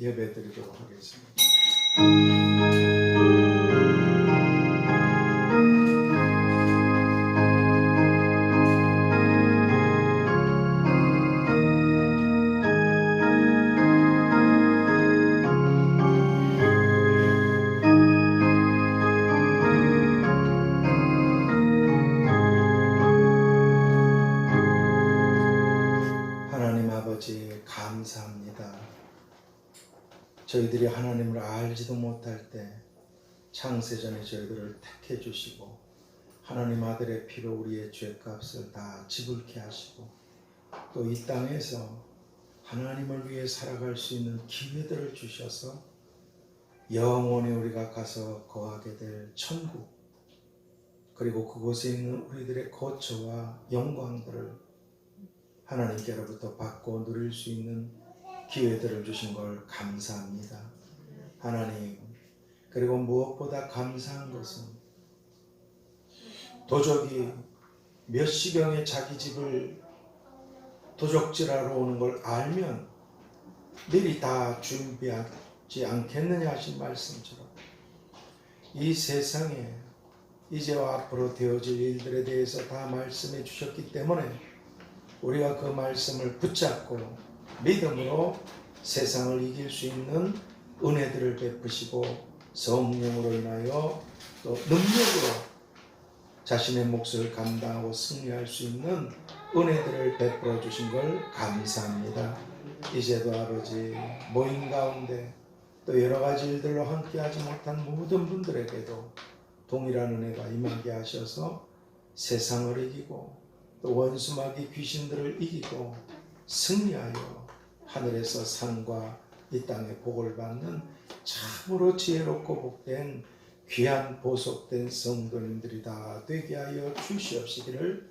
예배드리도록 하겠습니다. 하나님 아버지 감사합니다. 저희들이 하나님을 알지도 못할 때 창세전에 저희들을 택해 주시고 하나님 아들의 피로 우리의 죄값을 다 지불케 하시고 또 이 땅에서 하나님을 위해 살아갈 수 있는 기회들을 주셔서 영원히 우리가 가서 거하게 될 천국, 그리고 그곳에 있는 우리들의 거처와 영광들을 하나님께로부터 받고 누릴 수 있는 기회들을 주신 걸 감사합니다. 하나님, 그리고 무엇보다 감사한 것은 도적이 몇 시경에 자기 집을 도적질하러 오는 걸 알면 미리 다 준비하지 않겠느냐 하신 말씀처럼 이 세상에 이제와 앞으로 되어질 일들에 대해서 다 말씀해 주셨기 때문에 우리가 그 말씀을 붙잡고 믿음으로 세상을 이길 수 있는 은혜들을 베푸시고 성령으로 인하여 또 능력으로 자신의 몫을 감당하고 승리할 수 있는 은혜들을 베풀어 주신 걸 감사합니다. 이제도 아버지 모임 가운데 또 여러 가지 일들로 함께하지 못한 모든 분들에게도 동일한 은혜가 임하게 하셔서 세상을 이기고 또 원수마귀 귀신들을 이기고 승리하여 하늘에서 상과 이 땅의 복을 받는 참으로 지혜롭고 복된 귀한 보속된 성도님들이 다 되게 하여 주시옵시기를.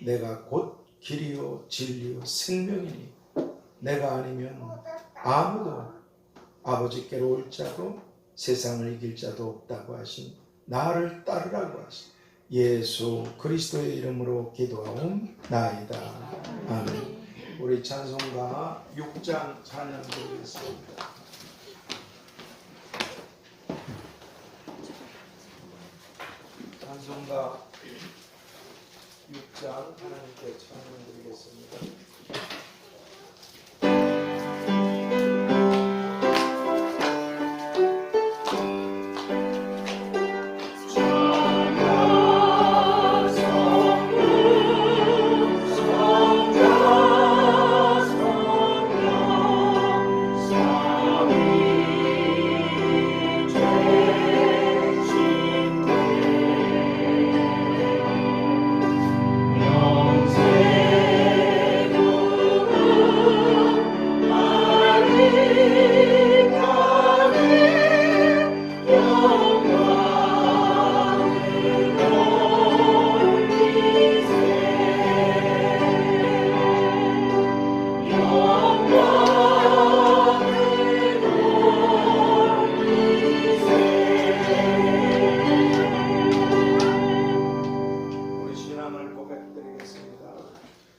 내가 곧 길이요 진리요 생명이니 내가 아니면 아무도 아버지께로 올 자도 세상을 이길 자도 없다고 하신 나를 따르라고 하신 예수 그리스도의 이름으로 기도하옵나이다. 아멘. 우리 찬송가 6장 찬양 드리겠습니다. 찬송가 6장 하나님께 찬양 드리겠습니다.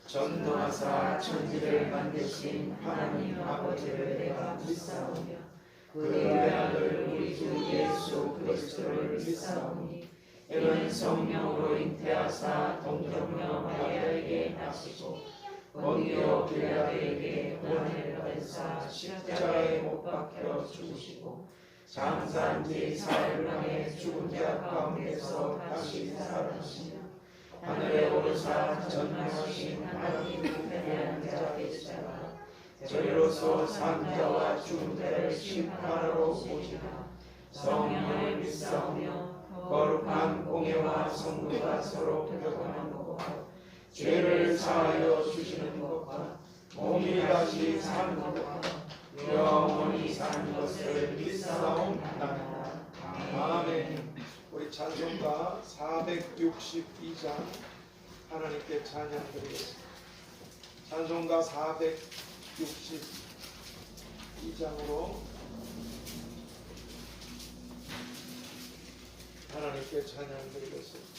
전능하사 천지를 만드신 하나님 아버지를 내가 믿사오며 그의 아들 우리 주 예수 그리스도를 믿사오니 이는 성령으로 잉태하사 동정녀 마리아에게 나시고 본디오 빌라도에게 고난을 받으사 십자가에 못 박혀 죽으시고 장사한 지 사흘 만에 죽은 자 가운데서 다시 살아나시며 하늘에 오르사 전능하신 하나님 우편에 앉아 계시다가 저리로서 산자와 죽은 자를 심판하러 오시나 성령을 믿사오며 거룩한 공예와 성도가 서로 교통하는 것과 죄를 사하여 주시는 것과 몸이 다시 사는 것과 영원히 사는 것을 믿사옵나이다. 아멘. 우리 찬송가 462장 하나님께 찬양 드리겠습니다. 찬송가 462장으로 하나님께 찬양 드리겠습니다.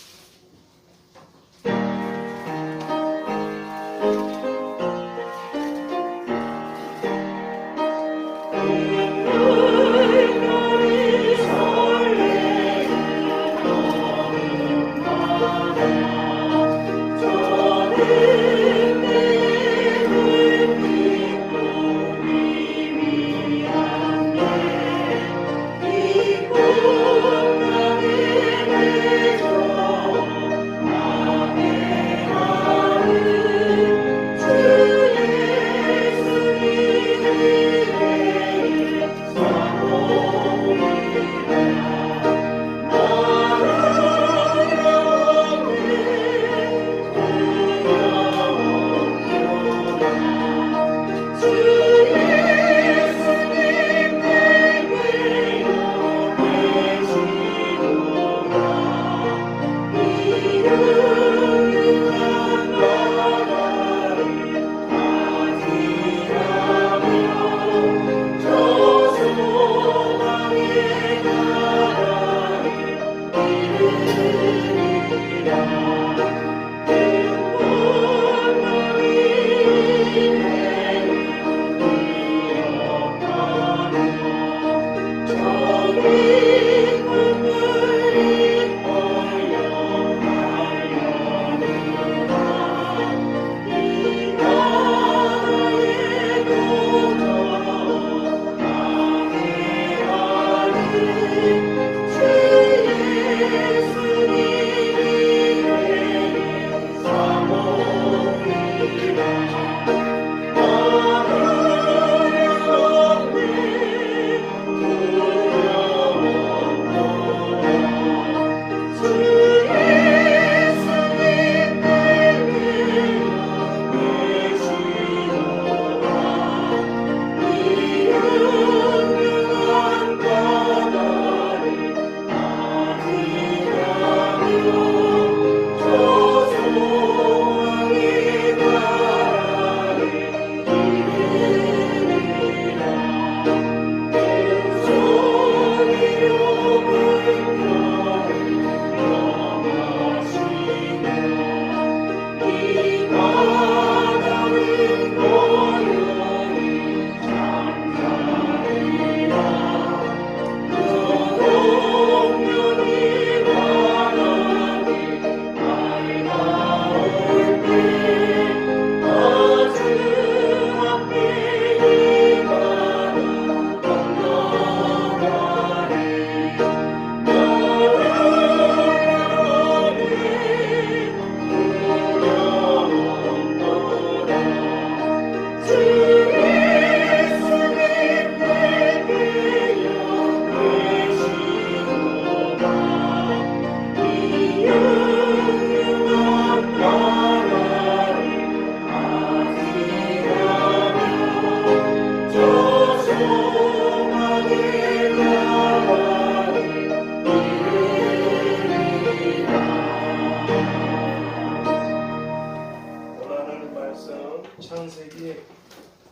창세기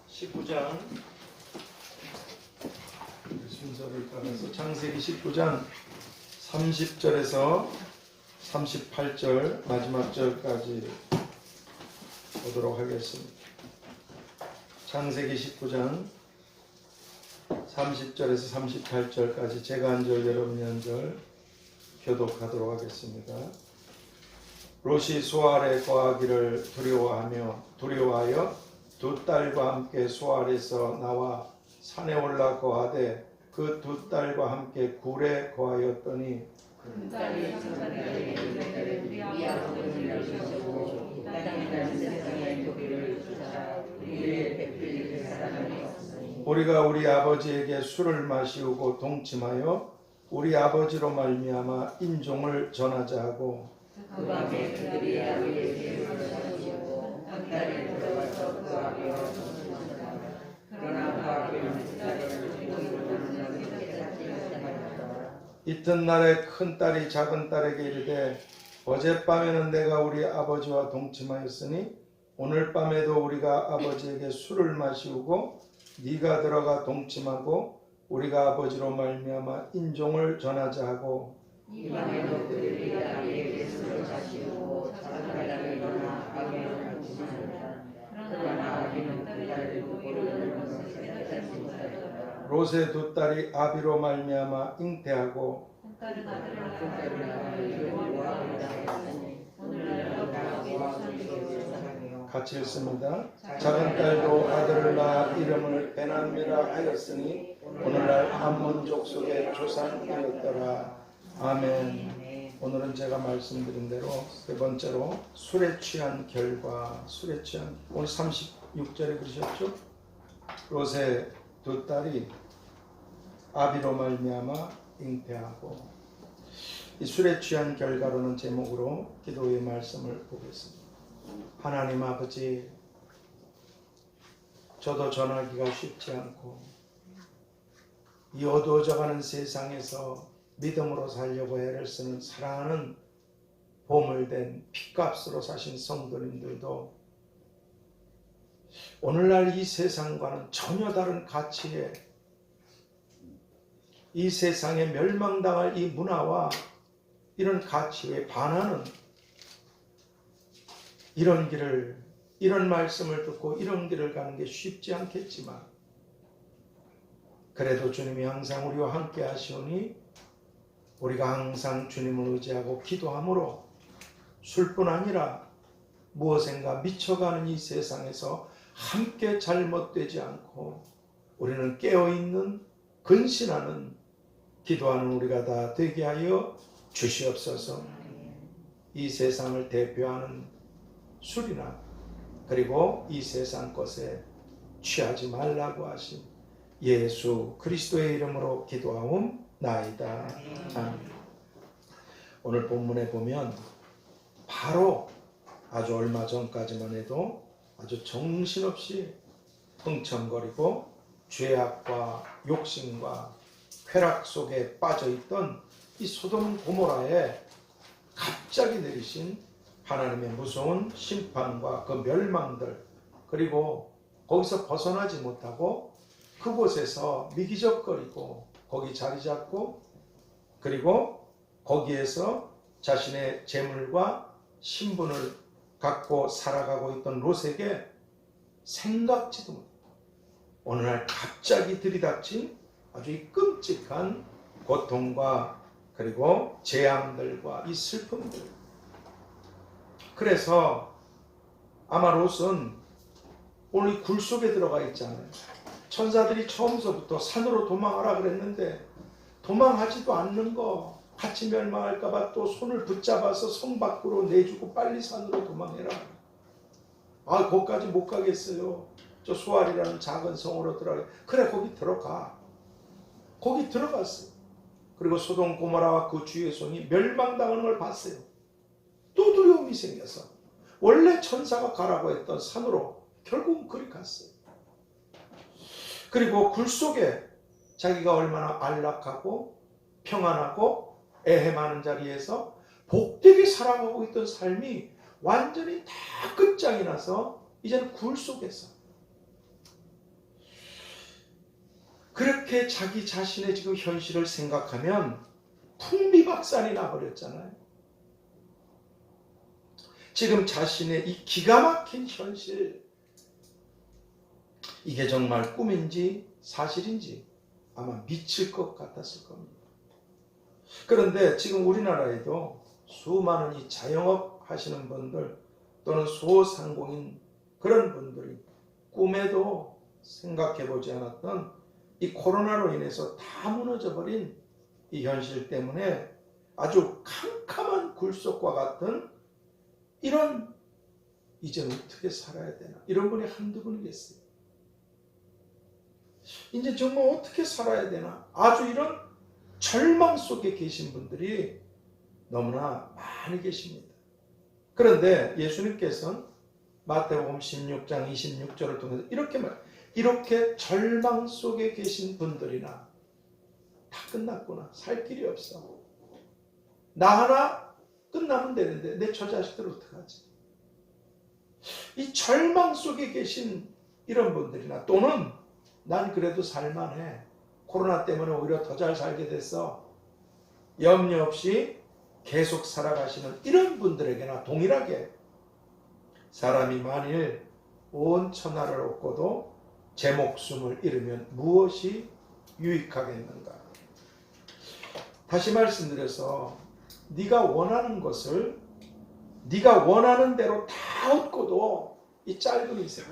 19장 순서를 따라서 창세기 19장 30절에서 38절 마지막 절까지 보도록 하겠습니다. 창세기 19장 30절에서 38절까지 제가 한 절 여러분이 한 절 교독하도록 하겠습니다. 롯이 소알에 거하기를 두려워하여 두 딸과 함께 소알에서 나와 산에 올라 거하되 그 두 딸과 함께 굴에 거하였더니 그 딸이 상관에 우리 아버지를 주시고 이 땅에 세상의 도리를 주사 우리를 베풀릴 사람이 없으니 우리가 우리 아버지에게 술을 마시우고 동침하여 우리 아버지로 말미암아 인종을 전하자 하고 그 밤에 그들이 아버지에게 술을 마시고 한 딸이 들어와서 그 아비와 동침하다. 그러나 그 아비는 그 딸을 죽이고 있는 깨닫지 못하였다. 이튿날에 큰 딸이 작은 딸에게 이르되 어젯밤에는 내가 우리 아버지와 동침하였으니 오늘 밤에도 우리가 아버지에게 술을 마시우고 네가 들어가 동침하고 우리가 아버지로 말미암아 인종을 전하자 하고 이 밤에도 그들이 아비에게 술을 마시고 작은 딸이 일어나 아비와 동침하였다. 그러나 아비는 그 딸을 두고 이르는 것을 깨닫지 못하였다. 롯의 두 딸이 아비로 말미암아 잉태하고 한 딸은 아들을 낳아 여호와를 하였으니 오늘날 아비와 동침하였다. 같이 읽습니다. 작은 딸도 아들을 낳아 이름을 베나미라 하였으니 오늘날 암몬 족속의 조상이었더라. 아멘. 오늘은 제가 말씀드린 대로 세 번째로 술에 취한 결과, 오늘 36절에 그러셨죠? 롯의 두 딸이 아비로 말미암아 잉태하고 이 술에 취한 결과로는 제목으로 기도의 말씀을 보겠습니다. 하나님 아버지, 저도 전하기가 쉽지 않고 이 어두워져가는 세상에서 믿음으로 살려고 애를 쓰는 사랑하는 보물된 핏값으로 사신 성도님들도 오늘날 이 세상과는 전혀 다른 가치에 이 세상에 멸망당할 이 문화와 이런 가치에 반하는 이런 말씀을 듣고 이런 길을 가는 게 쉽지 않겠지만 그래도 주님이 항상 우리와 함께 하시오니 우리가 항상 주님을 의지하고 기도함으로 술뿐 아니라 무엇인가 미쳐가는 이 세상에서 함께 잘못되지 않고 우리는 깨어있는 근신하는 기도하는 우리가 다 되게 하여 주시옵소서. 이 세상을 대표하는 술이나 그리고 이 세상 것에 취하지 말라고 하신 예수 그리스도의 이름으로 기도하옵나이다. 아멘. 오늘 본문에 보면 바로 아주 얼마 전까지만 해도 아주 정신없이 흥청거리고 죄악과 욕심과 쾌락 속에 빠져있던 이 소돔 고모라에 갑자기 내리신 하나님의 무서운 심판과 그 멸망들, 그리고 거기서 벗어나지 못하고 그곳에서 미기적거리고 거기 자리 잡고 그리고 거기에서 자신의 재물과 신분을 갖고 살아가고 있던 롯에게 생각지도 못해 어느 날 갑자기 들이닥친 아주 이 끔찍한 고통과 그리고 재앙들과 이 슬픔들. 그래서 아마 롯은 오늘 굴 속에 들어가 있잖아요. 천사들이 처음서부터 산으로 도망하라 그랬는데 도망하지도 않는 거, 같이 멸망할까봐 또 손을 붙잡아서 성 밖으로 내주고 빨리 산으로 도망해라. 아, 거기까지 못 가겠어요. 저 수알이라는 작은 성으로 들어가. 그래, 거기 들어가. 거기 들어갔어요. 그리고 소돔 고모라와 그 주의 성이 멸망당하는 걸 봤어요. 또 두려움이 생겨서 원래 천사가 가라고 했던 산으로 결국은 그리 갔어요. 그리고 굴 속에 자기가 얼마나 안락하고 평안하고 애해하는 자리에서 복되게 살아가고 있던 삶이 완전히 다 끝장이 나서 이제는 굴 속에서 그렇게 자기 자신의 지금 현실을 생각하면 풍비박산이 나버렸잖아요. 지금 자신의 이 기가 막힌 현실, 이게 정말 꿈인지 사실인지 아마 미칠 것 같았을 겁니다. 그런데 지금 우리나라에도 수많은 이 자영업 하시는 분들 또는 소상공인 그런 분들이 꿈에도 생각해보지 않았던 이 코로나로 인해서 다 무너져버린 이 현실 때문에 아주 캄캄한 굴속과 같은 이런 이제 어떻게 살아야 되나 이런 분이 한두 분이겠어요. 이제 정말 어떻게 살아야 되나 아주 이런 절망 속에 계신 분들이 너무나 많이 계십니다. 그런데 예수님께서는 마태복음 16장 26절을 통해서 이렇게 절망 속에 계신 분들이나 다 끝났구나. 살 길이 없어. 나 하나 끝나면 되는데 내 처자식들 어떡하지? 이 절망 속에 계신 이런 분들이나 또는 난 그래도 살만해. 코로나 때문에 오히려 더 잘 살게 됐어. 염려 없이 계속 살아가시는 이런 분들에게나 동일하게 사람이 만일 온 천하를 얻고도 제 목숨을 잃으면 무엇이 유익하겠는가? 다시 말씀드려서 네가 원하는 것을 네가 원하는 대로 다 얻고도 이 짧은 인생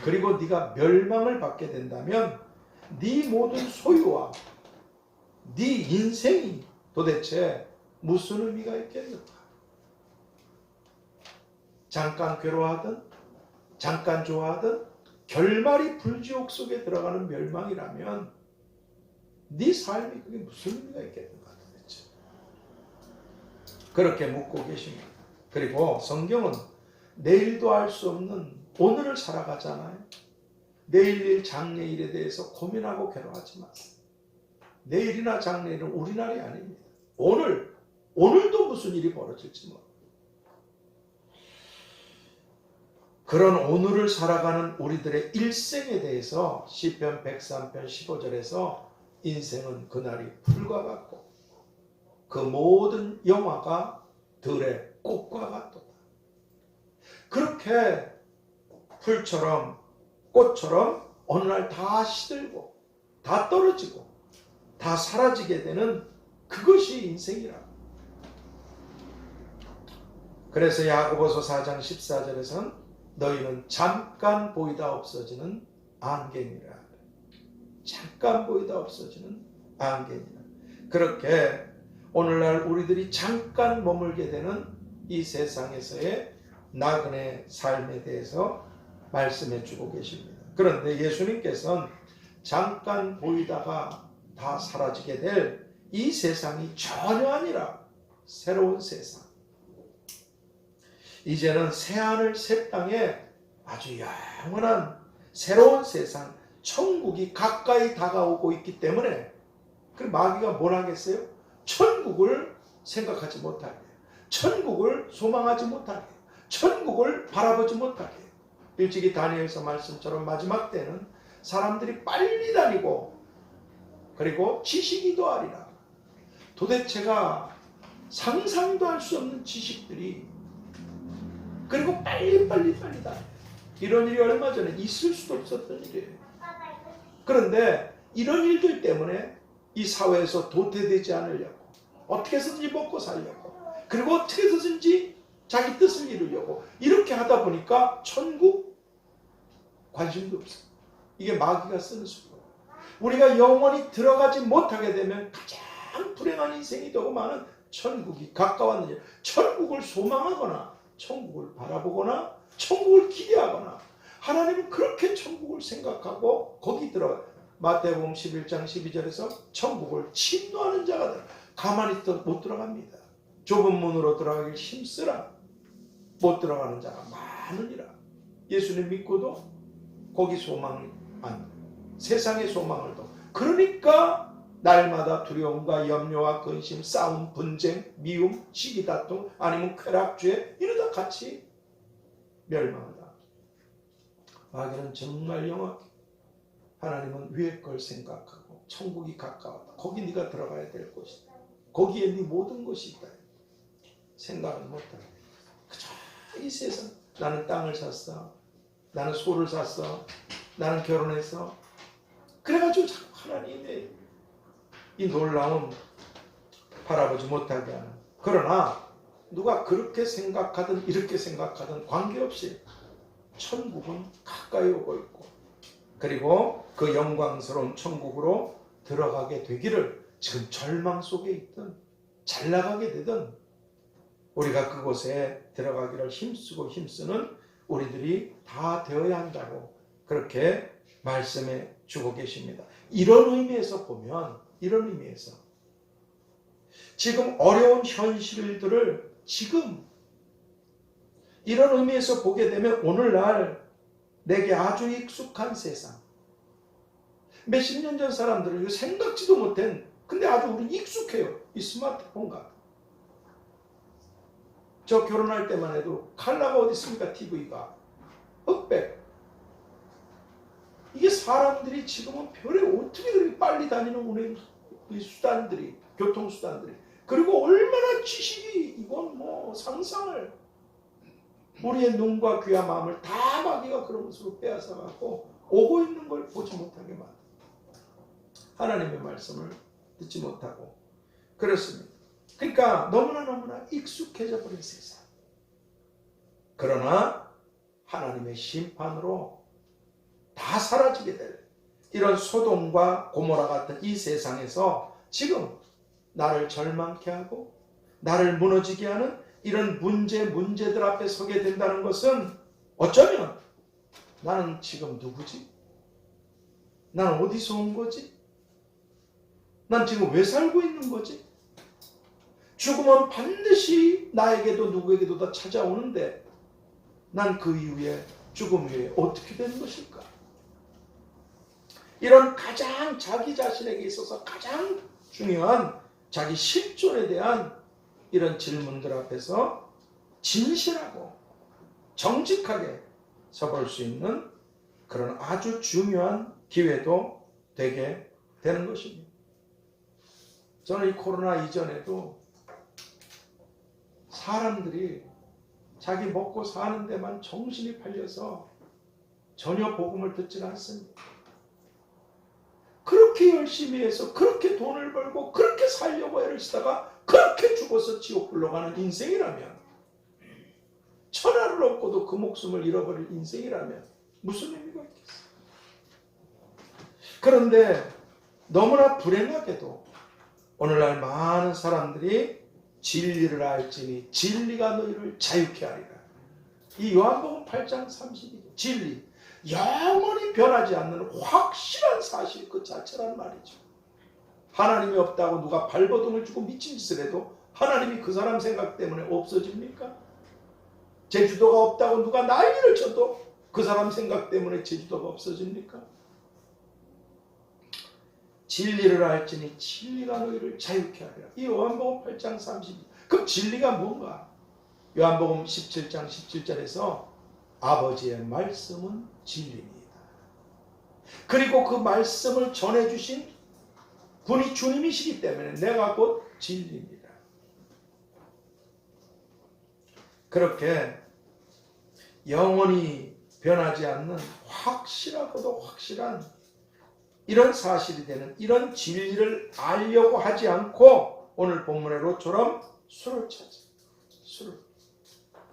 그리고 네가 멸망을 받게 된다면 네 모든 소유와 네 인생이 도대체 무슨 의미가 있겠는가? 잠깐 괴로워하든 잠깐 좋아하든 결말이 불지옥 속에 들어가는 멸망이라면 네 삶이 그게 무슨 의미가 있겠는가 도대체? 그렇게 묻고 계십니다. 그리고 성경은 내일도 알 수 없는 오늘을 살아가잖아요. 내일 장래일에 대해서 고민하고 괴로워하지 마세요. 내일이나 장래일은 우리 날이 아닙니다. 오늘도 무슨 일이 벌어질지 모릅니다. 그런 오늘을 살아가는 우리들의 일생에 대해서 시편 103편 15절에서 인생은 그날이 풀과 같고 그 모든 영화가 들의 꽃과 같도다. 그렇게 풀처럼 꽃처럼 어느 날 다 시들고 다 떨어지고 다 사라지게 되는 그것이 인생이라. 그래서 야고보서 4장 14절에서는 너희는 잠깐 보이다 없어지는 안개니라. 잠깐 보이다 없어지는 안개니라. 그렇게 오늘날 우리들이 잠깐 머물게 되는 이 세상에서의 나그네 삶에 대해서 말씀해 주고 계십니다. 그런데 예수님께서는 잠깐 보이다가 다 사라지게 될 이 세상이 전혀 아니라 새로운 세상, 이제는 새하늘 새 땅에 아주 영원한 새로운 세상, 천국이 가까이 다가오고 있기 때문에, 그 마귀가 뭘 하겠어요? 천국을 생각하지 못하게, 천국을 소망하지 못하게, 천국을 바라보지 못하게. 일찍이 다니엘서 말씀처럼 마지막 때는 사람들이 빨리 다니고 그리고 지식이 더하리라. 도대체가 상상도 할 수 없는 지식들이, 그리고 빨리 다녀. 이런 일이 얼마 전에 있을 수도 없었던 일이에요. 그런데 이런 일들 때문에 이 사회에서 도태되지 않으려고, 어떻게 해서든지 먹고 살려고, 그리고 어떻게 해서든지 자기 뜻을 이루려고 이렇게 하다 보니까 천국 관심도 없어요. 이게 마귀가 쓰는 수고. 우리가 영원히 들어가지 못하게 되면 가장 불행한 인생이 되고 많은 천국이 가까웠느냐. 천국을 소망하거나 천국을 바라보거나 천국을 기대하거나, 하나님은 그렇게 천국을 생각하고 거기 들어가. 마태복음 11장 12절에서 천국을 침노하는 자가 가만히 못 들어갑니다. 좁은 문으로 들어가길 힘쓰라. 못 들어가는 자가 많으니라. 예수님 믿고도 거기 소망이 안, 세상의 소망을 둬. 그러니까 날마다 두려움과 염려와 근심, 싸움, 분쟁, 미움, 시기다툼, 아니면 쾌락죄, 이러다 같이 멸망한다. 마귀는 정말 영악해. 하나님은 위에 걸 생각하고 천국이 가까웠다. 거기 네가 들어가야 될 곳이다. 거기에 네 모든 것이 있다. 생각은 못하게. 그저 이 세상, 나는 땅을 샀어, 나는 소를 샀어, 나는 결혼했어. 그래가지고 자꾸 하나님의 이 놀라운 바라보지 못하게 하는. 그러나 누가 그렇게 생각하든 이렇게 생각하든 관계없이 천국은 가까이 오고 있고, 그리고 그 영광스러운 천국으로 들어가게 되기를, 지금 절망 속에 있든 잘 나가게 되든 우리가 그곳에 들어가기를 힘쓰는 우리들이 다 되어야 한다고 그렇게 말씀해 주고 계십니다. 이런 의미에서 보면, 이런 의미에서 지금 어려운 현실들을 지금 이런 의미에서 보게 되면, 오늘날 내게 아주 익숙한 세상, 몇십 년 전 사람들은 생각지도 못한, 근데 아주 우리 익숙해요. 이 스마트폰과. 저 결혼할 때만 해도 칼라가 어디 있습니까? TV가 흑백. 이게 사람들이 지금은 별에 어떻게 그렇게 빨리 다니는 운행 수단들이, 교통수단들이, 그리고 얼마나 지식이, 이건 뭐 상상을, 우리의 눈과 귀와 마음을 다 마귀가 그런 것으로 빼앗아갖고 오고 있는 걸 보지 못하게 만든다. 하나님의 말씀을 듣지 못하고 그렇습니다. 그러니까 너무나 익숙해져 버린 세상. 그러나 하나님의 심판으로 다 사라지게 될 이런 소돔과 고모라 같은 이 세상에서 지금 나를 절망케 하고 나를 무너지게 하는 이런 문제들 앞에 서게 된다는 것은, 어쩌면 나는 지금 누구지? 나는 어디서 온 거지? 난 지금 왜 살고 있는 거지? 죽음은 반드시 나에게도 누구에게도 다 찾아오는데 난 그 이후에, 죽음 이후에 어떻게 되는 것일까? 이런 가장 자기 자신에게 있어서 가장 중요한 자기 실존에 대한 이런 질문들 앞에서 진실하고 정직하게 서볼 수 있는 그런 아주 중요한 기회도 되게 되는 것입니다. 저는 이 코로나 이전에도 사람들이 자기 먹고 사는 데만 정신이 팔려서 전혀 복음을 듣지는 않습니다. 그렇게 그렇게 열심히 해서 그렇게 돈을 벌고 그렇게 살려고 애를 쓰다가 그렇게 죽어서 지옥 불러가는 인생이라면, 천하를 얻고도 그 목숨을 잃어버릴 인생이라면 무슨 의미가 있겠어요? 그런데 너무나 불행하게도 오늘날 많은 사람들이 진리를 알지니 진리가 너희를 자유케 하리라. 이 요한복음 8장 32절, 진리, 영원히 변하지 않는 확실한 사실 그 자체란 말이죠. 하나님이 없다고 누가 발버둥을 주고 미친 짓을 해도 하나님이 그 사람 생각 때문에 없어집니까? 제주도가 없다고 누가 난리를 쳐도 그 사람 생각 때문에 제주도가 없어집니까? 진리를 알지니 진리가 너희를 자유케 하리라. 이 요한복음 8장 32. 그럼 진리가 뭔가? 요한복음 17장 17절에서 아버지의 말씀은 진리입니다. 그리고 그 말씀을 전해주신 분이 주님이시기 때문에 내가 곧 진리입니다. 그렇게 영원히 변하지 않는 확실하고도 확실한 이런 사실이 되는 이런 진리를 알려고 하지 않고 오늘 본문의 롯처럼 술을 찾아. 술을.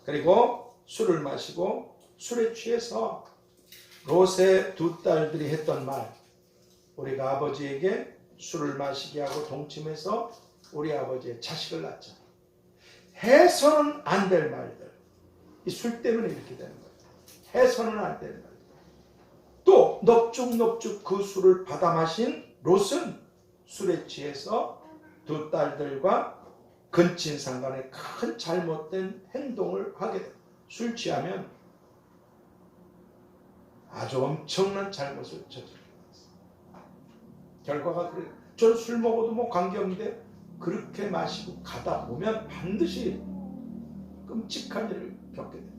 그리고 술을 마시고 술에 취해서 롯의 두 딸들이 했던 말, 우리가 아버지에게 술을 마시게 하고 동침해서 우리 아버지의 자식을 낳자. 해서는 안 될 말들. 이 술 때문에 이렇게 되는 거예요. 해서는 안 될 말들. 또 넙죽넙죽 그 술을 받아 마신 롯은 술에 취해서 두 딸들과 근친상간의 큰 잘못된 행동을 하게 됩니다. 술 취하면 아주 엄청난 잘못을 저지르게 됩니다. 결과가 그래요. 전 술 먹어도 뭐 관계없는데 그렇게 마시고 가다 보면 반드시 끔찍한 일을 겪게 됩니다.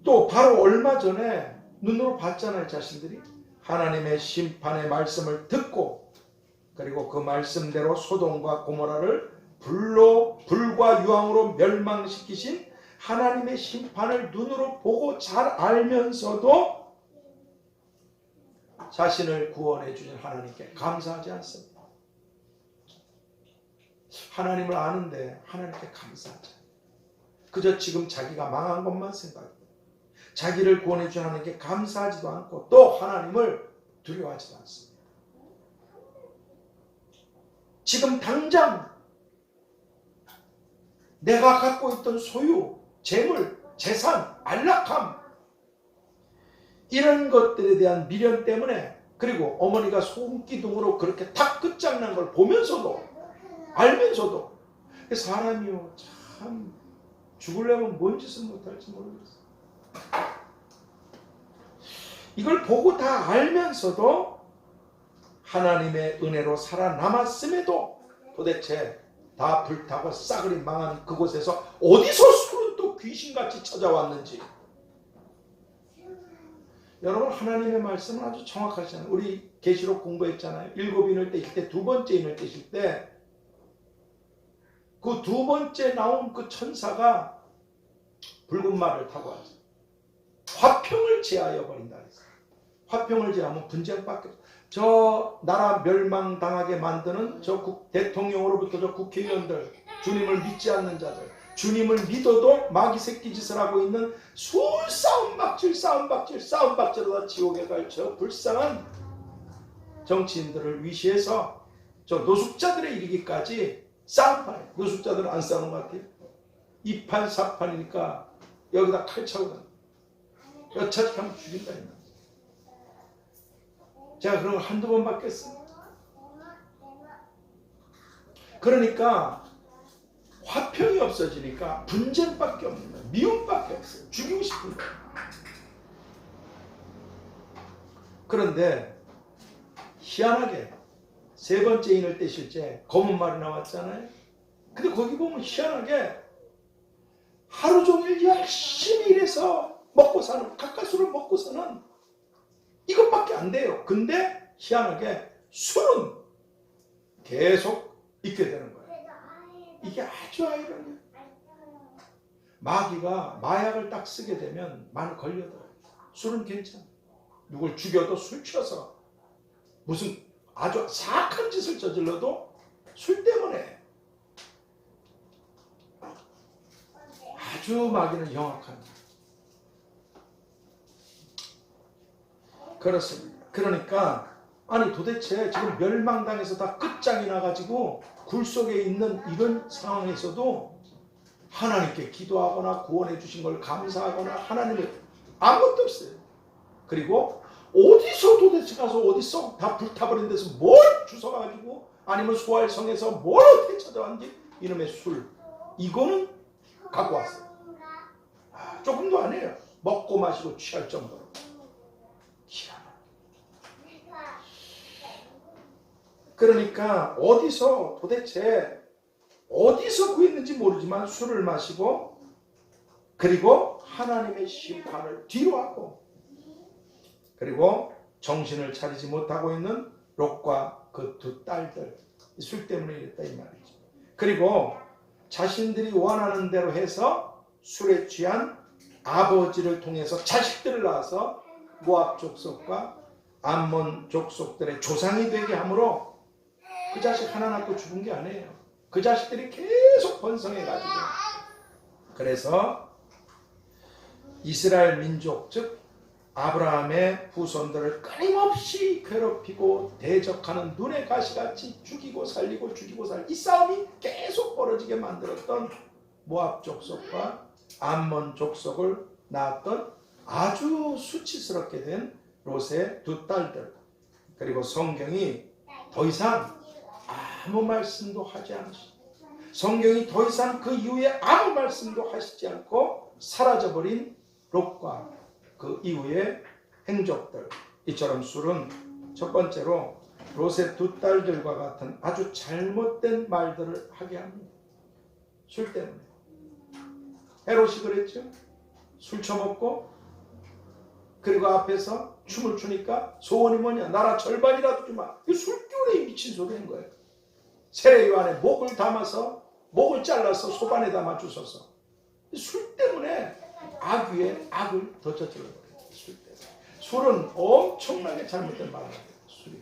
또 바로 얼마 전에 눈으로 봤잖아요. 자신들이 하나님의 심판의 말씀을 듣고 그리고 그 말씀대로 소돔과 고모라를 불과 유황으로 멸망시키신 하나님의 심판을 눈으로 보고 잘 알면서도 자신을 구원해 주신 하나님께 감사하지 않습니다. 하나님을 아는데 하나님께 감사하지 않아요. 그저 지금 자기가 망한 것만 생각해요. 자기를 구원해 주신 하나님께 감사하지도 않고 또 하나님을 두려워하지도 않습니다. 지금 당장 내가 갖고 있던 소유, 재물, 재산, 안락함 이런 것들에 대한 미련 때문에 그리고 어머니가 손기둥으로 그렇게 탁 끝장난 걸 보면서도 알면서도 사람이요 참 죽으려면 뭔 짓을 못할지 모르겠어요. 이걸 보고 다 알면서도 하나님의 은혜로 살아남았음에도 도대체 다 불타고 싸그리 망한 그곳에서 어디서 술은 또 귀신같이 찾아왔는지. 여러분 하나님의 말씀은 아주 정확하시잖아요. 우리 계시록 공부했잖아요. 7인을 떼실 때 두 번째 인을 떼실 때 그 두 번째 나온 그 천사가 붉은 말을 타고 와서 화평을 제하여 버린다 그랬어요. 화평을 제하면 분쟁밖에 없어요. 저 나라 멸망당하게 만드는 저 대통령으로부터 저 국회의원들, 주님을 믿지 않는 자들, 주님을 믿어도 마귀 새끼 짓을 하고 있는 싸움박질하다 지옥에 갈 저 불쌍한 정치인들을 위시해서 저 노숙자들에 이르기까지 싸움판이에요. 노숙자들은 안 싸우는 것 같아요. 2판 4판이니까 여기다 칼 차고 다녀요. 여차하면 죽인다. 제가 그런 걸 한두 번 받겠어요. 그러니까 화평이 없어지니까 분쟁밖에 없는 거예요. 미움밖에 없어요. 죽이고 싶은 거예요. 그런데 희한하게 세 번째 인을 떼실 때 검은 말이 나왔잖아요. 근데 거기 보면 희한하게 하루 종일 열심히 일해서 먹고 사는, 가까스로 먹고 사는 이것밖에 안 돼요. 근데 희한하게 술은 계속 있게 되는 거예요. 이게 아주 아이러니해요. 마귀가 마약을 딱 쓰게 되면 많이 걸려들어요. 술은 괜찮아. 누굴 죽여도 술 취해서 무슨 아주 사악한 짓을 저질러도 술 때문에 아주 마귀는 영악한. 그렇습니다. 그러니까 아니 도대체 지금 멸망당해서 다 끝장이 나가지고 굴 속에 있는 이런 상황에서도 하나님께 기도하거나 구원해 주신 걸 감사하거나 하나님을 아무것도 없어요. 그리고 어디서 도대체 가서 어디서 다 불타버린 데서 뭘 주워가지고 아니면 소활성에서 뭘 어떻게 찾아왔는지 이놈의 술 이거는 갖고 왔어요. 조금도 안 해요. 먹고 마시고 취할 정도로. 그러니까 도대체 어디서 구했는지 모르지만 술을 마시고 그리고 하나님의 심판을 뒤로하고 그리고 정신을 차리지 못하고 있는 롯과 그 두 딸들 술 때문에 이랬다 이 말이죠. 그리고 자신들이 원하는 대로 해서 술에 취한 아버지를 통해서 자식들을 낳아서 모압 족속과 암몬 족속들의 조상이 되게 함으로 그 자식 하나 낳고 죽은 게 아니에요. 그 자식들이 계속 번성해가지고 그래서 이스라엘 민족 즉 아브라함의 후손들을 끊임없이 괴롭히고 대적하는 눈의 가시같이 죽이고 살리고 이 싸움이 계속 벌어지게 만들었던 모압 족속과 암몬 족속을 낳았던 아주 수치스럽게 된 롯의 두 딸들 그리고 성경이 더 이상 아무 말씀도 하지 않으시고 성경이 더 이상 그 이후에 아무 말씀도 하시지 않고 사라져버린 롯과 그 이후의 행적들 이처럼 술은 첫 번째로 롯의 두 딸들과 같은 아주 잘못된 말들을 하게 합니다. 술 때문에. 헤롯이 그랬죠. 술 처먹고 그리고 앞에서 춤을 추니까 소원이 뭐냐 나라 절반이라도 주마. 이 술기운에 미친 소리인 거예요. 세례요 안에 목을 담아서 목을 잘라서 소반에 담아 주소서. 술 때문에 악 위에 악을 더 저질러버려요. 술 때문에. 술은 엄청나게 잘못된 말을 해요. 술이.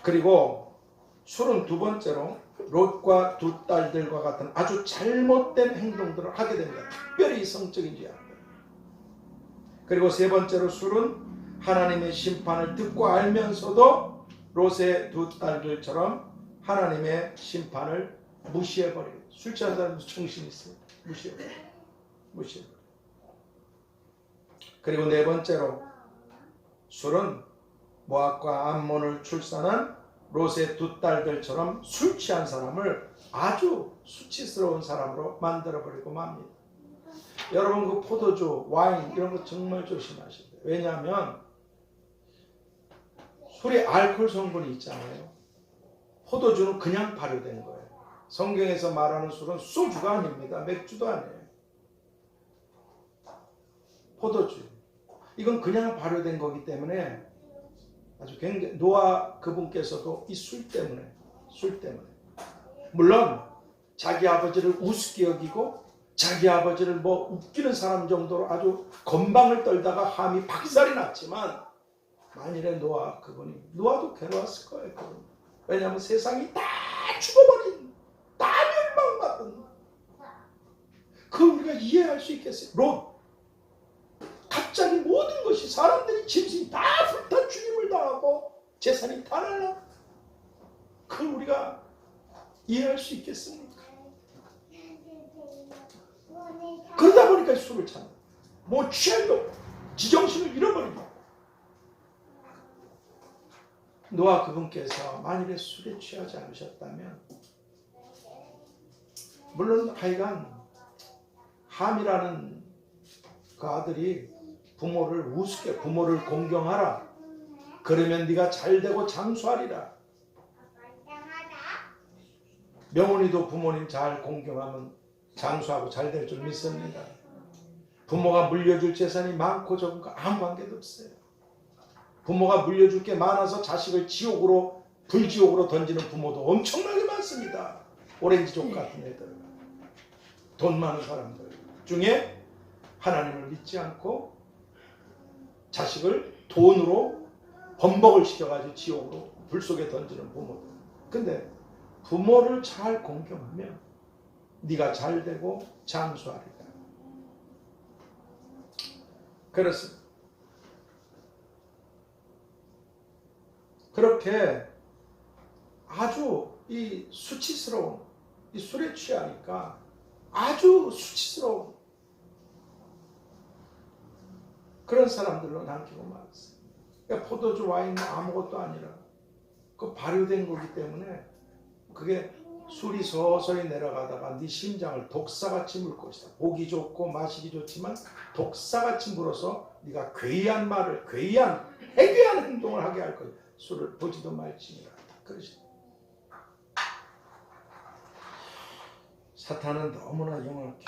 그리고 술은 두 번째로 롯과 두 딸들과 같은 아주 잘못된 행동들을 하게 됩니다. 특별히 성적인 죄악. 그리고 세 번째로 술은 하나님의 심판을 듣고 알면서도 롯의 두 딸들처럼 하나님의 심판을 무시해버려요. 술 취한 사람도 정신이 있어요. 무시해버려요. 그리고 네 번째로 술은 모압과 암몬을 출산한 롯의 두 딸들처럼 술 취한 사람을 아주 수치스러운 사람으로 만들어버리고 맙니다. 여러분 그 포도주, 와인 이런 거 정말 조심하셔야 돼요. 왜냐하면 술에 알코올 성분이 있잖아요. 포도주는 그냥 발효된 거예요. 성경에서 말하는 술은 소주가 아닙니다. 맥주도 아니에요. 포도주. 이건 그냥 발효된 거기 때문에 아주 굉장히 노아 그분께서도 이 술 때문에 물론 자기 아버지를 우습게 여기고 자기 아버지를 뭐 웃기는 사람 정도로 아주 건방을 떨다가 함이 박살이 났지만 만일에 노아도 괴로웠을 거예요. 그건. 왜냐하면 세상이 다 죽어버린 다 멸망받은 그걸 우리가 이해할 수 있겠어요. 롯 갑자기 모든 것이 사람들이 짐승이 다 불타 죽임을 당하고 재산이 다 날라 그걸 우리가 이해할 수 있겠습니까? 그러다 보니까 술을 참아. 뭐 취하려고 지정신을 잃어버리고 노아 그분께서 만일에 술에 취하지 않으셨다면 물론 하여간 함이라는 그 아들이 부모를 우습게 부모를 공경하라 그러면 네가 잘되고 장수하리라. 명훈이도 부모님 잘 공경하면 장수하고 잘 될 줄 믿습니다. 부모가 물려줄 재산이 많고 적은 거 아무 관계도 없어요. 부모가 물려줄 게 많아서 자식을 지옥으로 불지옥으로 던지는 부모도 엄청나게 많습니다. 오렌지족 같은 애들 돈 많은 사람들 중에 하나님을 믿지 않고 자식을 돈으로 범벅을 시켜가지고 지옥으로 불 속에 던지는 부모들. 근데 부모를 잘 공경하면 네가 잘 되고 장수하리라. 그렇습니다. 그렇게 아주 이 수치스러운, 이 술에 취하니까 아주 수치스러운 그런 사람들로 남기고 말았어요. 그러니까 포도주 와인은 아무것도 아니라 그 발효된 거기 때문에 그게 술이 서서히 내려가다가 네 심장을 독사같이 물 것이다. 보기 좋고 마시기 좋지만 독사같이 물어서 네가 괴이한 말을, 괴이한 해괴한 행동을 하게 할 거야. 술을 보지도 말지니라. 그러시다. 사탄은 너무나 영악해.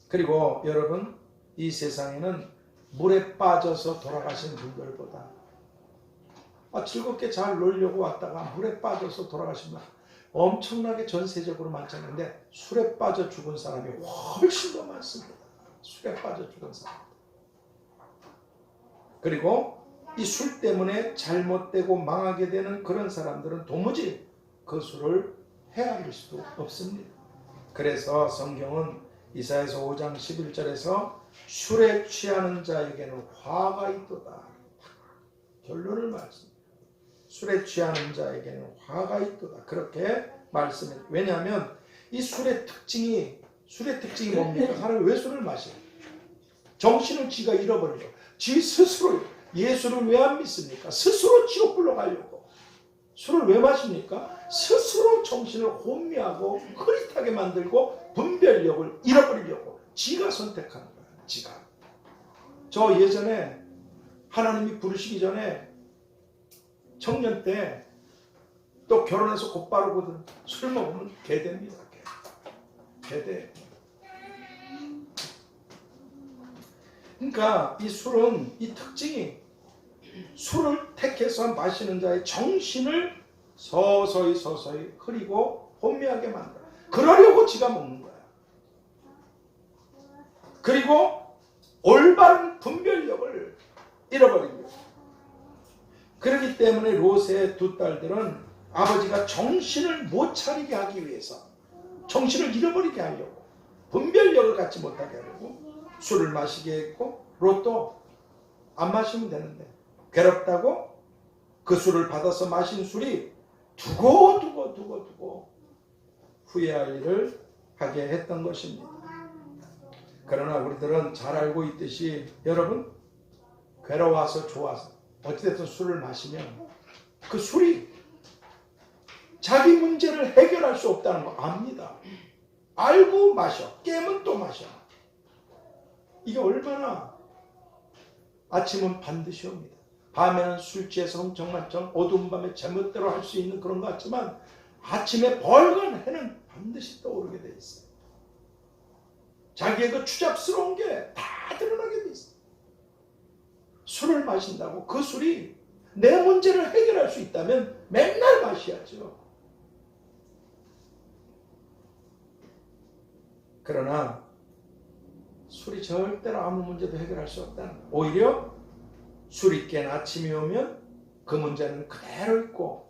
그리고 여러분, 이 세상에는 물에 빠져서 돌아가신 분들보다 즐겁게 잘 놀려고 왔다가 물에 빠져서 돌아가신 분 엄청나게 전세적으로 많잖아요. 근데 술에 빠져 죽은 사람이 훨씬 더 많습니다. 술에 빠져 죽은 사람. 그리고 이 술 때문에 잘못되고 망하게 되는 그런 사람들은 도무지 그 술을 헤아릴 수도 없습니다. 그래서 성경은 이사야서 5장 11절에서 술에 취하는 자에게는 화가 있도다. 결론을 말씀합니다. 술에 취하는 자에게는 화가 있도다. 그렇게 말씀해요. 왜냐하면 이 술의 특징이 뭡니까? 사람이 왜 술을 마셔요? 정신을 지가 잃어버리죠. 지 스스로 예수를 왜 안 믿습니까? 스스로 지옥 불러가려고. 술을 왜 마십니까? 스스로 정신을 혼미하고 흐릿하게 만들고 분별력을 잃어버리려고 지가 선택하는 거예요. 지가. 저 예전에 하나님이 부르시기 전에 청년 때 또 결혼해서 곧바로거든. 술 먹으면 개됩니다. 개돼. 그러니까 이 술은 이 특징이 술을 택해서 마시는 자의 정신을 서서히 흐리고 혼미하게 만들어. 그러려고 지가 먹는 거야. 그리고 올바른 분별력을 잃어버립니다. 그렇기 때문에 롯의 두 딸들은 아버지가 정신을 못 차리게 하기 위해서, 정신을 잃어버리게 하려고, 분별력을 갖지 못하게 하려고 술을 마시게 했고, 롯도 안 마시면 되는데 괴롭다고 그 술을 받아서 마신 술이 두고 후회할 일을 하게 했던 것입니다. 그러나 우리들은 잘 알고 있듯이 여러분, 괴로워서 좋아서 어찌됐든 술을 마시면 그 술이 자기 문제를 해결할 수 없다는 거 압니다. 알고 마셔. 깨면 또 마셔. 이게 얼마나 아침은 반드시 옵니다. 밤에는 술 취해서 정말 어두운 밤에 제멋대로 할 수 있는 그런 것 같지만 아침에 벌건 해는 반드시 떠오르게 돼 있어요. 자기의 그 추잡스러운 게 다 드러나게 돼 있어요. 술을 마신다고 그 술이 내 문제를 해결할 수 있다면 맨날 마셔야죠. 그러나 술이 절대로 아무 문제도 해결할 수 없다는 거예요. 오히려 술이 깬 아침이 오면 그 문제는 그대로 있고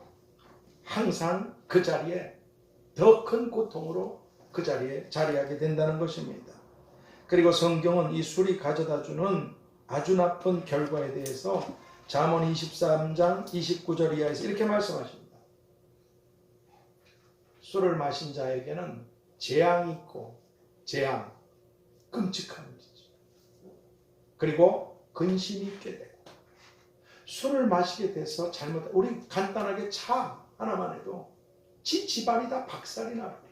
항상 그 자리에 더 큰 고통으로 그 자리에 자리하게 된다는 것입니다. 그리고 성경은 이 술이 가져다주는 아주 나쁜 결과에 대해서 잠언 23장 29절 이하에서 이렇게 말씀하십니다. 술을 마신 자에게는 재앙이 있고, 재앙, 끔찍한 일이죠. 그리고 근심이 있게 되고, 술을 마시게 돼서 우리 간단하게 차 하나만 해도 지 집안이 다 박살이 나버려요.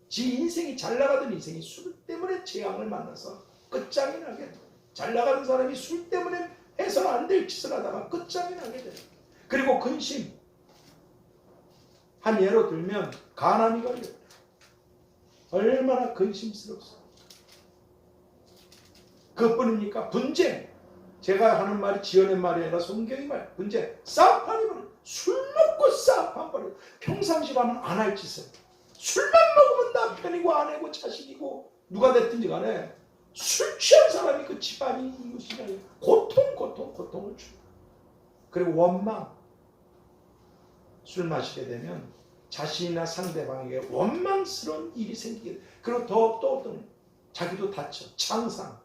지 인생이 잘 나가던 인생이 술 때문에 재앙을 만나서 끝장이 나게 돼요. 잘 나가는 사람이 술 때문에 해서는 안 될 짓을 하다가 끝장이 나게 돼요. 그리고 근심. 한 예로 들면 간암이 걸려요. 얼마나 근심스럽습니까? 그뿐입니까? 분쟁. 제가 하는 말이 지어낸 말이 아니라 성경의 말. 분쟁. 싸움판이 벌어요. 술 먹고 싸움판 벌어요. 평상시라면 안 할 짓을. 술만 먹으면 남편이고 아내고 자식이고 누가 됐든지 간에 술 취한 사람이 그 집안이 이웃이냐 고통을 줘. 그리고 원망. 술 마시게 되면 자신이나 상대방에게 원망스러운 일이 생기게 돼. 그리고 또 어떤 자기도 다쳐. 창상.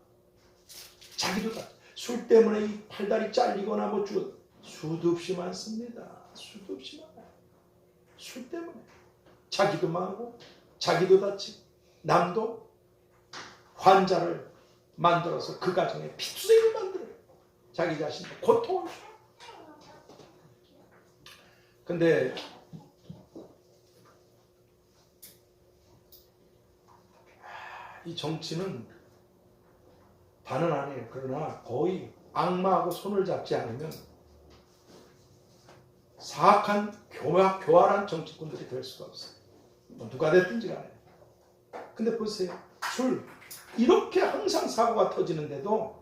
자기도 다쳐. 술 때문에 이 팔다리 잘리거나 뭐 죽어. 수도 없이 많습니다. 수도 없이 많아요. 술 때문에. 자기도 망하고 자기도 다치고 남도 환자를 만들어서 그 가정에 피투성이를 만들어요. 자기 자신도 고통을 줘요. 근데 이 정치는 다는 아니에요. 그러나 거의 악마하고 손을 잡지 않으면 사악한 교활한 정치꾼들이 될 수가 없어요. 누가 됐든지 간에. 근데 보세요. 술 이렇게 항상 사고가 터지는데도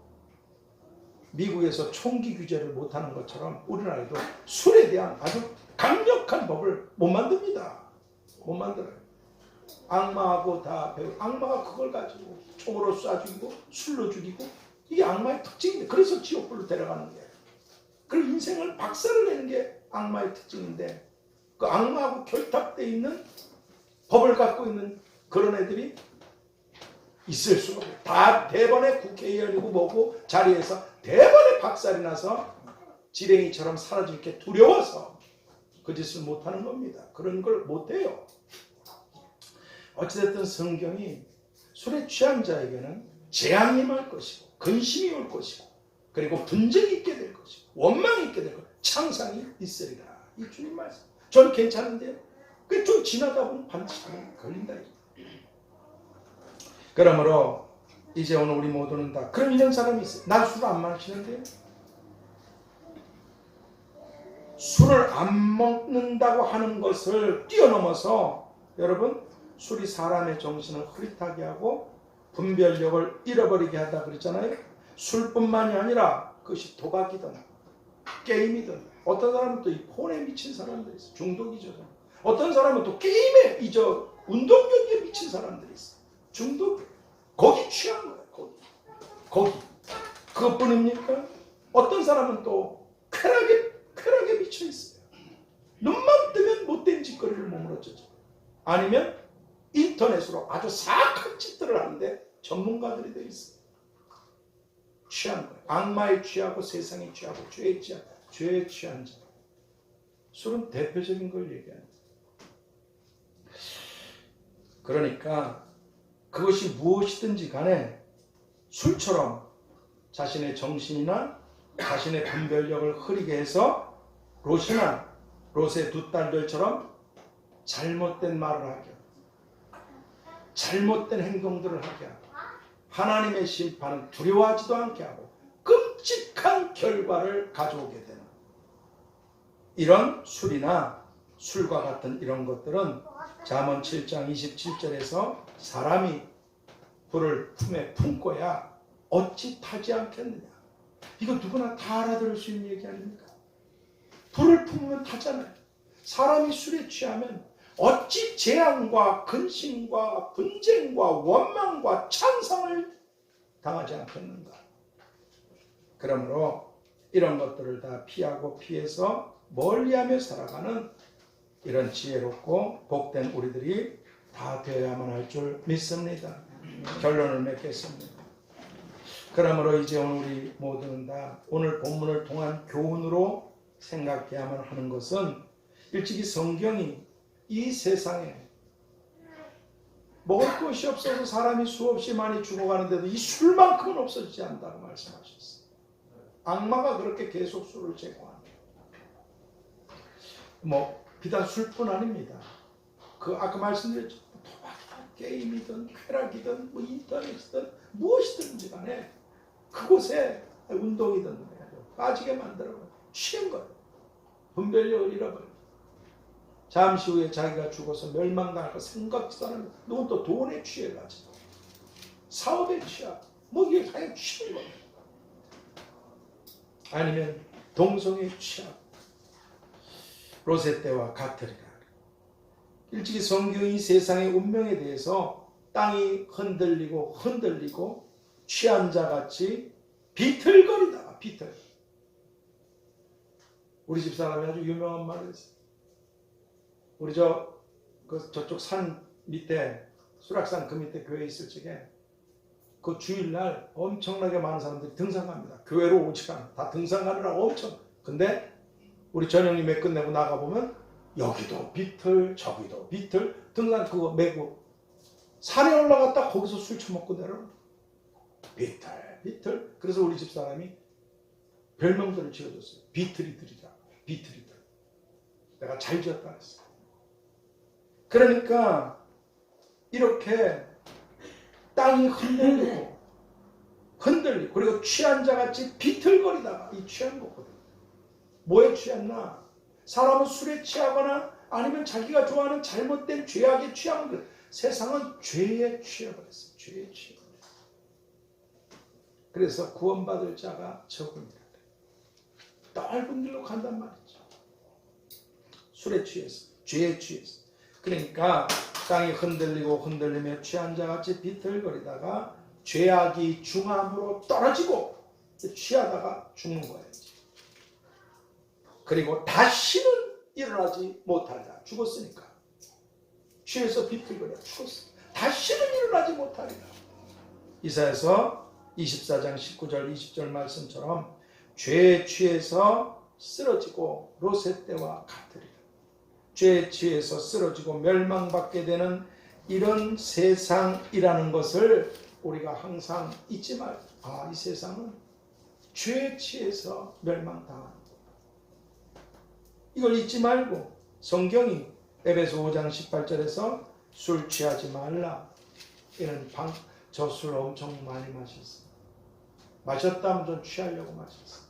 미국에서 총기 규제를 못하는 것처럼 우리나라에도 술에 대한 아주 강력한 법을 못 만듭니다. 못 만들어요. 악마하고 다 배우. 악마가 그걸 가지고 총으로 쏴 죽이고 술로 죽이고 이게 악마의 특징인데 그래서 지옥불로 데려가는 거예요. 그리고 인생을 박살을 내는 게 악마의 특징인데 그 악마하고 결탁되어 있는 법을 갖고 있는 그런 애들이 있을 수가 없어요. 다 대번에 국회의원이고 뭐고 자리에서 대번에 박살이 나서 지렁이처럼 사라질 게 두려워서 그 짓을 못하는 겁니다. 그런 걸 못해요. 어찌됐든 성경이 술에 취한 자에게는 재앙이 임할 것이고 근심이 올 것이고 그리고 분쟁이 있게 될 것이고 원망이 있게 될 것이고 창상이 있으리라. 이 주님 말씀. 전 괜찮은데요. 그 좀 지나다 보면 반드시 걸린다. 그러므로 이제 오늘 우리 모두는 다 그럼 이런 사람이 있어요. 난 술 안 마시는데요. 술을 안 먹는다고 하는 것을 뛰어넘어서 여러분 술이 사람의 정신을 흐릿하게 하고 분별력을 잃어버리게 하다 그랬잖아요. 술뿐만이 아니라 그것이 도박이든 게임이든 어떤 사람은 또 이 폰에 미친 사람들이 있어요. 중독이죠. 어떤 사람은 또 게임에 운동 경기에 미친 사람들이 있어요. 중독. 거기 취한 거예요. 거기. 그것뿐입니까? 어떤 사람은 또 쾌락에 미쳐 있어요. 눈만 뜨면 못된 짓거리를 몸으로쩌죠. 아니면 인터넷으로 아주 사악한 짓들을 하는데 전문가들이 되어 있어요. 취한 거예요. 악마에 취하고 세상에 취하고 죄에 취한 자. 술은 대표적인 걸 얘기하는 거예요. 그러니까 그것이 무엇이든지 간에 술처럼 자신의 정신이나 자신의 분별력을 흐리게 해서 롯의 두 딸들처럼 잘못된 말을 하게 하고 잘못된 행동들을 하게 하고 하나님의 심판은 두려워하지도 않게 하고 끔찍한 결과를 가져오게 되는 이런 술이나 술과 같은 이런 것들은 잠언 7장 27절에서 사람이 불을 품에 품고야 어찌 타지 않겠느냐. 이거 누구나 다 알아들을 수 있는 얘기 아닙니까? 불을 품으면 타잖아요. 사람이 술에 취하면 어찌 재앙과 근심과 분쟁과 원망과 찬상을 당하지 않겠는가. 그러므로 이런 것들을 다 피해서 멀리하며 살아가는 이런 지혜롭고 복된 우리들이 다 되어야만 할 줄 믿습니다. 결론을 맺겠습니다. 그러므로 이제 오늘 우리 모두는 다 오늘 본문을 통한 교훈으로 생각해야만 하는 것은 일찍이 성경이 이 세상에 먹을 것이 없어서 사람이 수없이 많이 죽어가는데도 이 술만큼은 없어지지 않는다고 말씀하셨어요. 악마가 그렇게 계속 술을 제공합니다. 비단 술뿐 아닙니다. 아까 말씀드렸죠. 도박이든 게임이든 쾌락이든 인터넷이든 무엇이든지 간에 그곳에 운동이든 빠지게 만들어요. 취한 거예요. 분별력을 잃어버려요. 잠시 후에 자기가 죽어서 멸망당할까 생각지도 않으면 누군 또 돈에 취해가지고 사업에 취하고 이게 그냥 취한 거예요. 아니면 동성에 취하고 롯의 때와 같으리라. 일찍이 성경이 세상의 운명에 대해서 땅이 흔들리고 취한 자같이 비틀거리다가 우리 집 사람이 아주 유명한 말을 했어요. 우리 저쪽 산 밑에 수락산 그 밑에 교회 있을 적에 그 주일날 엄청나게 많은 사람들이 등산 갑니다. 교회로 오지 않아. 다 등산 가느라고 엄청. 근데 우리 전형님에 끝내고 나가보면 여기도 비틀 저기도 비틀 등산 그거 메고 산에 올라갔다 거기서 술 처먹고 내려오는 비틀. 그래서 우리 집 사람이 별명들을 지어줬어요. 비틀이들이라. 비틀이들. 내가 잘 지었다 했어. 그러니까 이렇게 땅이 흔들리고 그리고 취한 자같이 비틀거리다가 이 취한 거거든. 뭐에 취했나? 사람은 술에 취하거나 아니면 자기가 좋아하는 잘못된 죄악에 취하면 그래. 세상은 죄에 취해버렸어. 죄에 취해버렸어. 그래서 구원받을 자가 적습니다. 넓은 길로 간단 말이죠. 술에 취해서, 죄에 취해서. 그러니까 땅이 흔들리며 취한 자같이 비틀거리다가 죄악이 중함으로 떨어지고 취하다가 죽는 거예요. 그리고 다시는 일어나지 못하리라. 죽었으니까. 취해서 비틀거려 죽었어. 다시는 일어나지 못하리라. 이사야서 24장 19절 20절 말씀처럼 죄에 취해서 쓰러지고 롯의 때와 같으리라. 죄에 취해서 쓰러지고 멸망받게 되는 이런 세상이라는 것을 우리가 항상 잊지 말고, 이 세상은 죄에 취해서 멸망당하는 것. 이걸 잊지 말고 성경이 에베소 5장 18절에서 술 취하지 말라. 이는 저 술 엄청 많이 마셨어. 마셨다면 좀 취하려고 마셨어.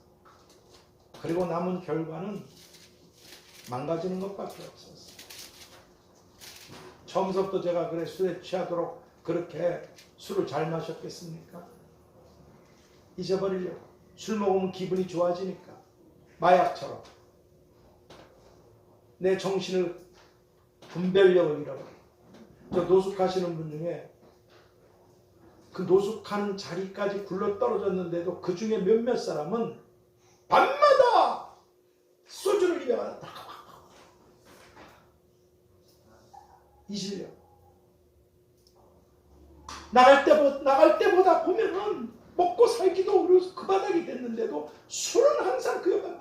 그리고 남은 결과는 망가지는 것밖에 없었어. 처음부터 제가 그래 술에 취하도록 그렇게 술을 잘 마셨겠습니까? 잊어버리려고. 술 먹으면 기분이 좋아지니까. 마약처럼. 내 정신을 분별력을 잃어버려. 저 노숙하시는 분 중에 그 노숙하는 자리까지 굴러 떨어졌는데도 그 중에 몇몇 사람은 밤마다 소주를 입에다가 이 실력. 나갈 때보다 보면은 먹고 살기도 어려워서 그 바닥이 됐는데도 술은 항상 그 옆에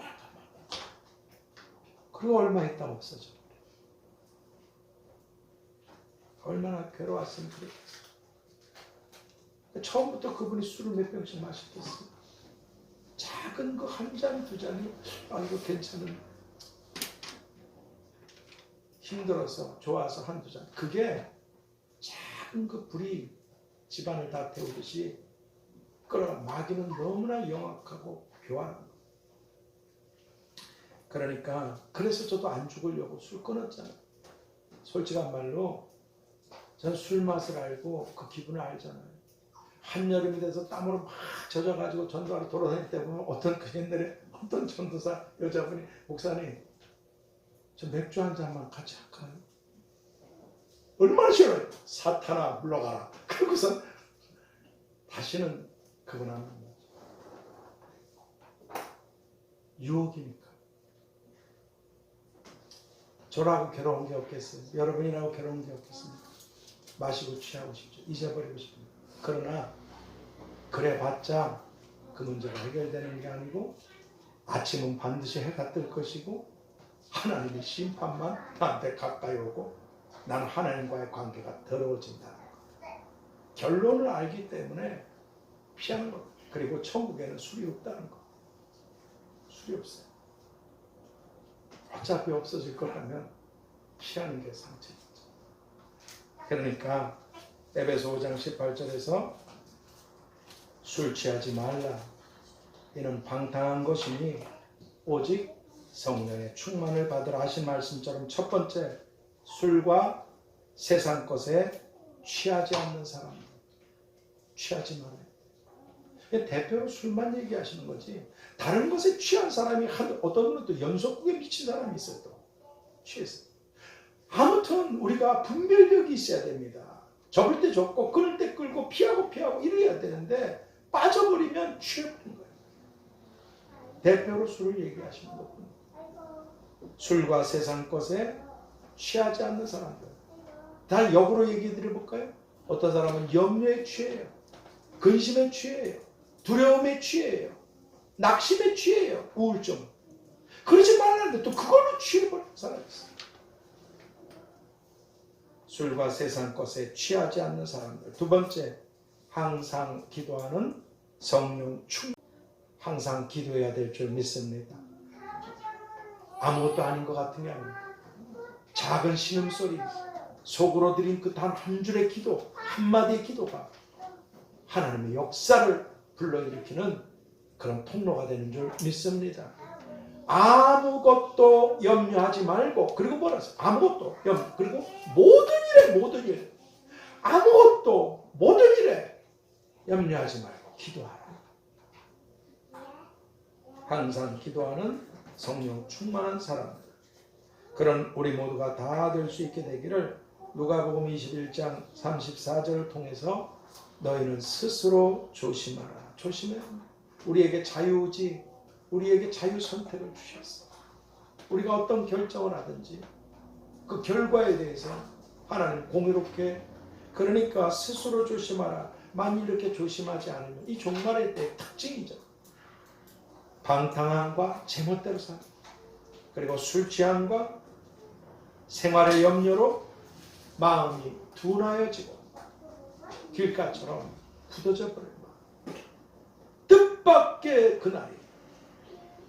그리고 얼마 있다가 없어져. 얼마나 괴로웠으면 그랬겠어. 처음부터 그분이 술을 몇 병씩 마셨겠어. 작은 그 한 잔, 두 잔이 이거 괜찮은 힘들어서 좋아서 한두 잔. 그게 작은 그 불이 집안을 다 태우듯이 끌어가. 마귀는 너무나 영악하고 교활한 거. 그러니까 그래서 저도 안 죽으려고 술 끊었잖아요. 솔직한 말로 저는 술 맛을 알고 그 기분을 알잖아요. 한여름이 돼서 땀으로 막 젖어가지고 전도하러 돌아다닐 때 보면 어떤 그 옛날에 어떤 전도사 여자분이 목사님 저 맥주 한 잔만 같이 할까요? 얼마나 싫어요. 사탄아 물러가라. 그러고서 다시는 그건 안 합니다. 유혹이니까. 저라고 괴로운 게 없겠어요. 여러분이라고 괴로운 게 없겠습니까? 마시고 취하고 싶죠. 잊어버리고 싶습니다. 그러나 그래봤자 그 문제가 해결되는 게 아니고 아침은 반드시 해가 뜰 것이고 하나님의 심판만 나한테 가까이 오고 나는 하나님과의 관계가 더러워진다는 것. 결론을 알기 때문에 피하는 것. 그리고 천국에는 술이 없다는 것. 술이 없어요. 어차피 없어질 거라면 피하는 게 상책이죠. 그러니까 에베소 5장 18절에서 술 취하지 말라. 이는 방탕한 것이니 오직 성령의 충만을 받으라 하신 말씀처럼 첫 번째 술과 세상 것에 취하지 않는 사람. 취하지 말아요. 대표로 술만 얘기하시는 거지. 다른 것에 취한 사람이 어떤 분은 또 연속국에 미친 사람이 있어요. 또 취해서. 아무튼 우리가 분별력이 있어야 됩니다. 접을 때 접고 끊을 때 끌고 피하고 이래야 되는데 빠져버리면 취해버린 거예요. 대표로 술을 얘기하시는 거군요. 술과 세상 것에 취하지 않는 사람들. 다 역으로 얘기 드려볼까요? 어떤 사람은 염려에 취해요. 근심에 취해요. 두려움에 취해요. 낙심에 취해요. 우울증. 그러지 말라는데 또 그걸로 취해버리는 사람이 있어요. 술과 세상 것에 취하지 않는 사람들. 두 번째, 항상 기도하는 성령 충. 항상 기도해야 될 줄 믿습니다. 아무것도 아닌 것 같으면 작은 신음소리, 속으로 드린 그 단 한 줄의 기도, 한마디의 기도가 하나님의 역사를 불러일으키는 그런 통로가 되는 줄 믿습니다. 아무것도 염려하지 말고, 그리고 뭐라 했어요? 아무것도 그리고 모든 일에 아무것도 모든 일에 염려하지 말고 기도하라. 항상 기도하는 성령 충만한 사람들, 그런 우리 모두가 다 될 수 있게 되기를 누가복음 21장 34절을 통해서 너희는 스스로 조심하라. 조심해야 합니다. 우리에게 자유의지, 우리에게 자유 선택을 주셨어. 우리가 어떤 결정을 하든지 그 결과에 대해서 하나님 공의롭게, 그러니까 스스로 조심하라. 만일 이렇게 조심하지 않으면 이 종말의 때의 특징이죠. 방탕함과 제멋대로 사는, 그리고 술 취함과 생활의 염려로 마음이 둔하여지고 길가처럼 굳어져 버린 마음. 뜻밖의 그날이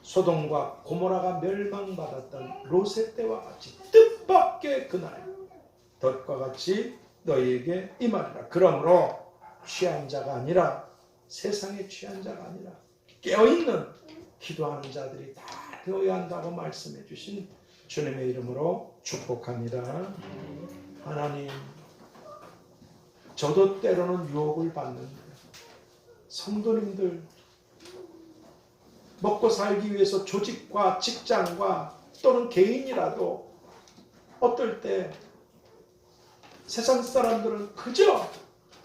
소돔과 고모라가 멸망받았던 롯의 때와 같이 뜻밖의 그날이 덫과 같이 너희에게 임하리라. 그러므로 취한 자가 아니라, 세상에 취한 자가 아니라 깨어있는 기도하는 자들이 다 되어야 한다고 말씀해 주신 주님의 이름으로 축복합니다. 하나님, 저도 때로는 유혹을 받는데 성도님들 먹고 살기 위해서 조직과 직장과 또는 개인이라도 어떨 때 세상 사람들은 그저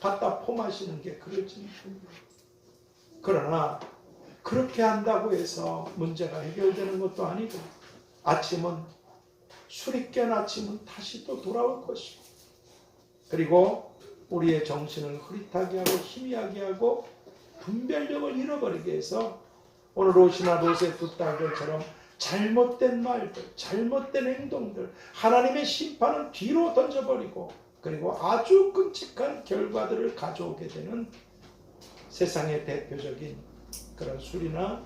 갖다 포마시는 게 그러지. 그러나 그렇게 한다고 해서 문제가 해결되는 것도 아니고, 아침은 술이 깬 아침은 다시 또 돌아올 것이고, 그리고 우리의 정신을 흐릿하게 하고 희미하게 하고 분별력을 잃어버리게 해서 오늘 롯이나 롯의 두 딸들처럼 잘못된 말들, 잘못된 행동들, 하나님의 심판은 뒤로 던져버리고, 그리고 아주 끔찍한 결과들을 가져오게 되는 세상의 대표적인 그런 술이나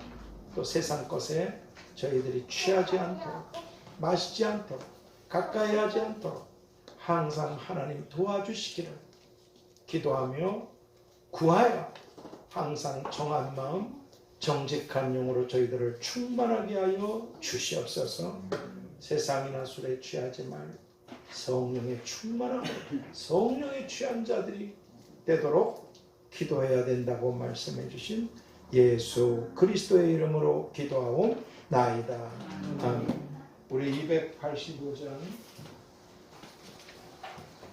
또 세상 것에 저희들이 취하지 않도록, 마시지 않도록, 가까이 하지 않도록 항상 하나님 도와주시기를 기도하며 구하여 항상 정한 마음, 정직한 영으로 저희들을 충만하게 하여 주시옵소서. 세상이나 술에 취하지 말고 성령의 충만함, 성령의 취한 자들이 되도록 기도해야 된다고 말씀해 주신 예수 그리스도의 이름으로 기도하옵나이다. 아멘. 우리 285장,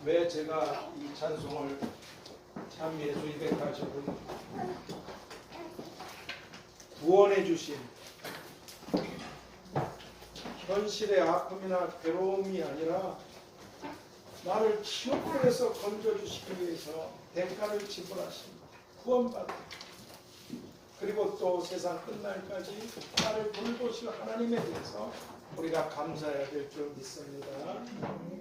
왜 제가 이 찬송을 참 예수 285장 구원해 주신 현실의 아픔이나 괴로움이 아니라 나를 지옥불에서 건져주시기 위해서 대가를 지불하신 구원받은, 그리고 또 세상 끝날까지 나를 돌보실 하나님에 대해서 우리가 감사해야 될 줄 믿습니다.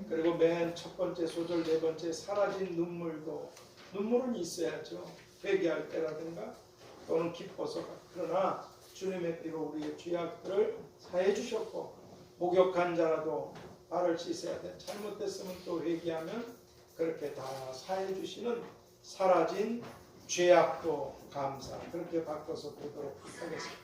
그리고 맨 첫 번째 소절, 네 번째 사라진 눈물도, 눈물은 있어야죠. 회개할 때라든가 또는 기뻐서. 그러나 주님의 피로 우리의 죄악들을 사해 주셨고, 목욕한 자라도 발을 씻어야 돼. 잘못됐으면 또 회개하면 그렇게 다 사해 주시는 사라진 죄악도 감사, 그렇게 바꿔서 보도록 하겠습니다.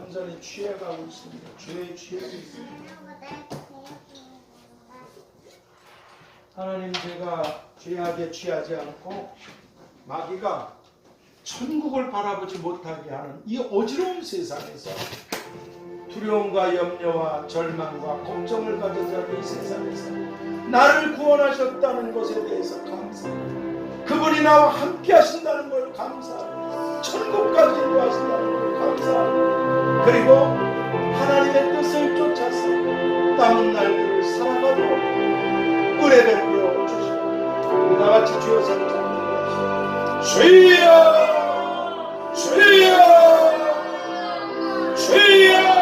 완전히 취해가고 있습니다. 죄에 취해고 있습니다. 하나님, 제가 죄악에 취하지 않고 마귀가 천국을 바라보지 못하게 하는 이 어지러운 세상에서 두려움과 염려와 절망과 걱정을 가진 자의 이 세상에서 나를 구원하셨다는 것에 대해서 감사합니다. 그분이 나와 함께 하신다는 걸 감사합니다. 천국까지 인도하신다는 걸 감사합니다. 그리고 하나님의 뜻을 쫓아서 남은 날들을 살아가도록 은혜 베풀어 주시고 나같이 주여 성장합니다. 주여 주여 주여.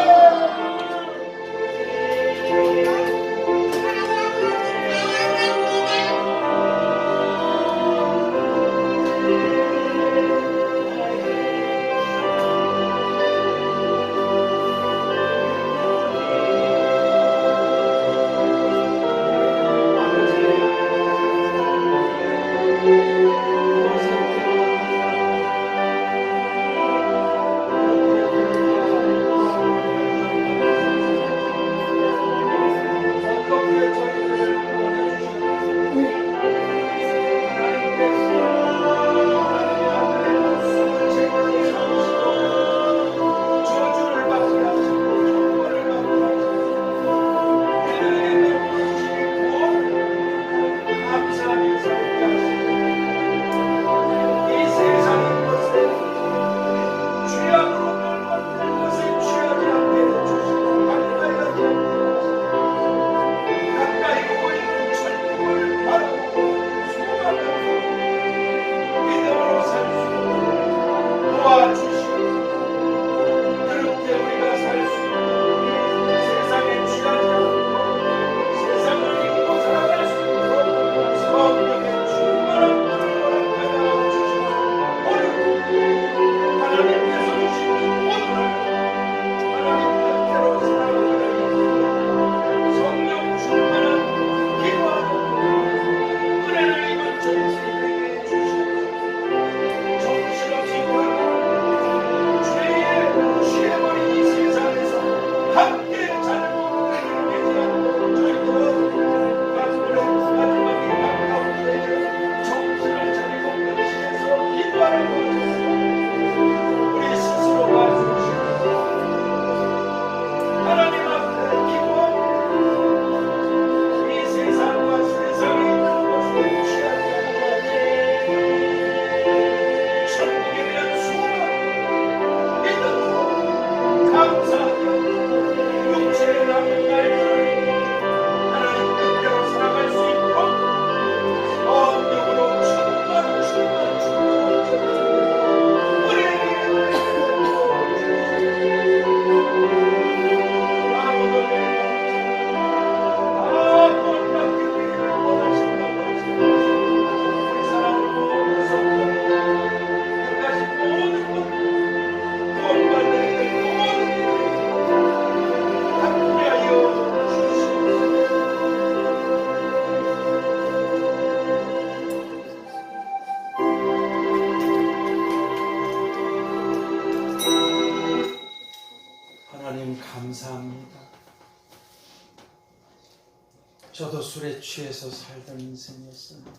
저도 술에 취해서 살던 인생이었습니다.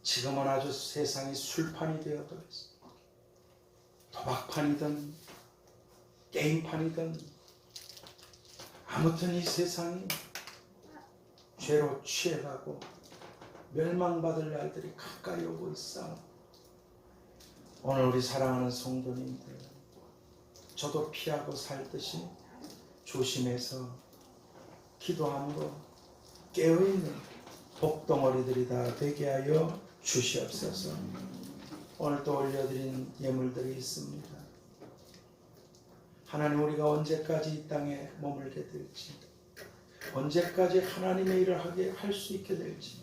지금은 아주 세상이 술판이 되어버렸습니다. 도박판이든 게임판이든 아무튼 이 세상이 죄로 취해가고 멸망받을 날들이 가까이 오고 있어. 오늘 우리 사랑하는 성도님들, 저도 피하고 살듯이 조심해서 기도함으로 깨어있는 복덩어리들이 다 되게 하여 주시옵소서. 오늘 또 올려드린 예물들이 있습니다. 하나님, 우리가 언제까지 이 땅에 머물게 될지, 언제까지 하나님의 일을 하게 할 수 있게 될지,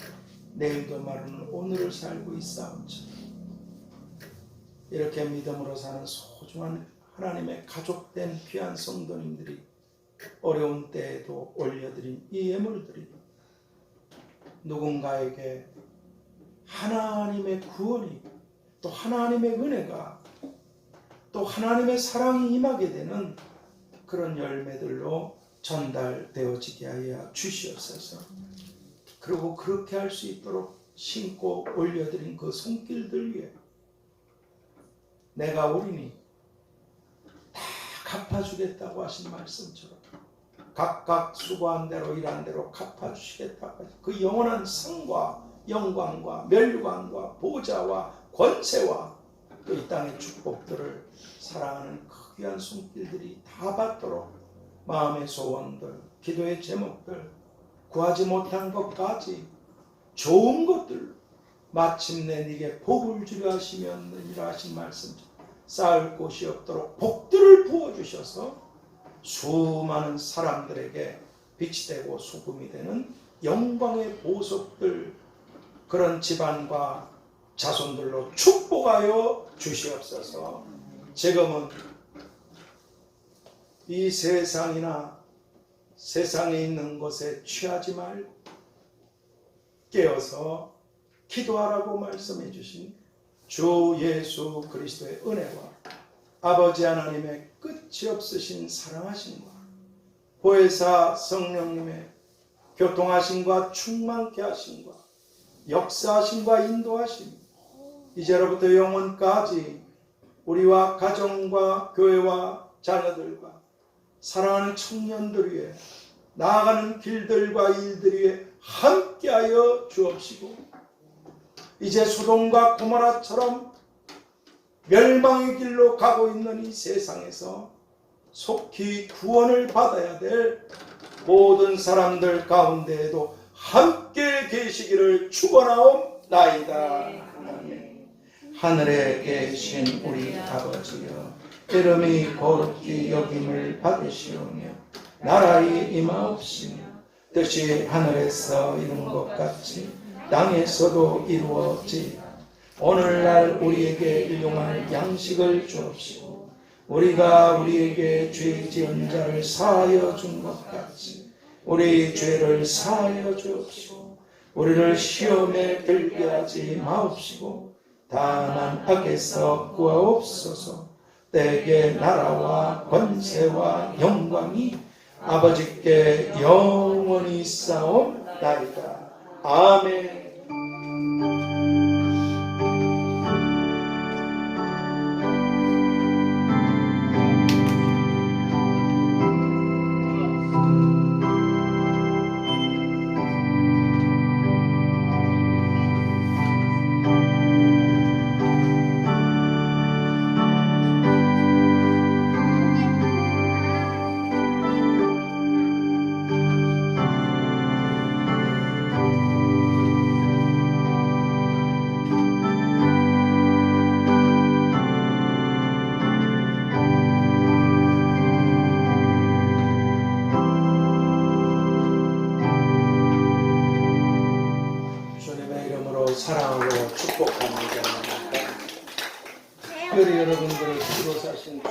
내일도 마르는 오늘을 살고 있사옵죠. 이렇게 믿음으로 사는 소중한 하나님의 가족된 귀한 성도님들이 어려운 때에도 올려드린 이 예물들이 누군가에게 하나님의 구원이, 또 하나님의 은혜가, 또 하나님의 사랑이 임하게 되는 그런 열매들로 전달되어지게 하여 주시옵소서. 그리고 그렇게 할 수 있도록 신고 올려드린 그 손길들 위에 내가 오리니 다 갚아주겠다고 하신 말씀처럼 각각 수고한 대로 일한 대로 갚아주시겠다고 하신 그 영원한 상과 영광과 멸관과 보좌와 권세와 또 이 땅의 축복들을 사랑하는 그 귀한 손길들이 다 받도록 마음의 소원들, 기도의 제목들, 구하지 못한 것까지 좋은 것들 마침내 네게 복을 주려 하시면이라 하신 말씀, 쌓을 곳이 없도록 복들을 부어주셔서 수많은 사람들에게 빛이 되고 소금이 되는 영광의 보석들, 그런 집안과 자손들로 축복하여 주시옵소서. 지금은 이 세상이나 세상에 있는 것에 취하지 말고 깨어서 기도하라고 말씀해 주신 주 예수 그리스도의 은혜와 아버지 하나님의 끝이 없으신 사랑하심과 보혜사 성령님의 교통하심과 충만케 하심과 역사하심과 인도하심, 이제로부터 영원까지 우리와 가정과 교회와 자녀들과 사랑하는 청년들 위해 나아가는 길들과 일들 위해 함께하여 주옵시고, 이제 소돔과 고모라처럼 멸망의 길로 가고 있는 이 세상에서 속히 구원을 받아야 될 모든 사람들 가운데에도 함께 계시기를 축원하옵나이다. 하늘에 계신 우리 아버지여, 이름이 거룩히 여김을 받으시오며 나라의 임하옵시며 뜻이 하늘에서 이룬 것 같이 땅에서도 이루어지이다. 오늘날 우리에게 일용할 양식을 주옵시고 우리가 우리에게 죄 지은 자를 사하여 준 것 같이 우리 죄를 사하여 주옵시고 우리를 시험에 들게 하지 마옵시고 다만 악에서 구하옵소서. 때에 나라와 권세와 영광이 아버지께 영원히 싸움나이다. 아멘. 사랑하고 축복합니다. 특별히 여러분들을 주로 사신